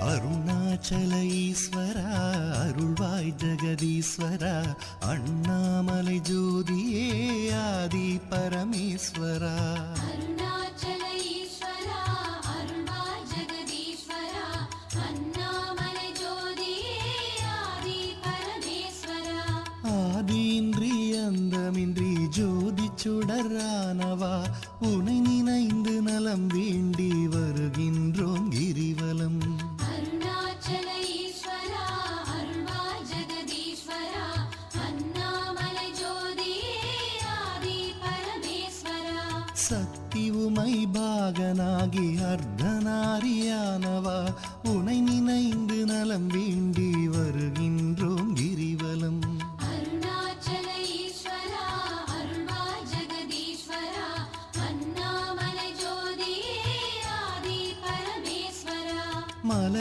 அருணாச்சல ஈஸ்வரா அருள்வாய் ஜெகதீஸ்வரா அண்ணாமலை ஜோதியே ஆதி பரமேஸ்வரா. அருணாச்சல ஈஸ்வரா அருள்வாய் ஜெகதீஸ்வரா அண்ணாமலை ஜோதியே ஆதி பரமேஸ்வரா. ஆதியின்றி அந்தமின்றி ஜோதி சுடரானவா உனை நினைந்து நலம் வேண்டி வருகின்றோம் கிரிவலம். அருணாச்சல ஈஸ்வரா அருள்வாய் ஜெகதீஸ்வரா அண்ணாமலை ஜோதியே ஆதி பரமேஸ்வரா. சக்தி உமை பாகனாகி அர்த்தநாரியானவா உனை நினைந்து நலம் வேண்டி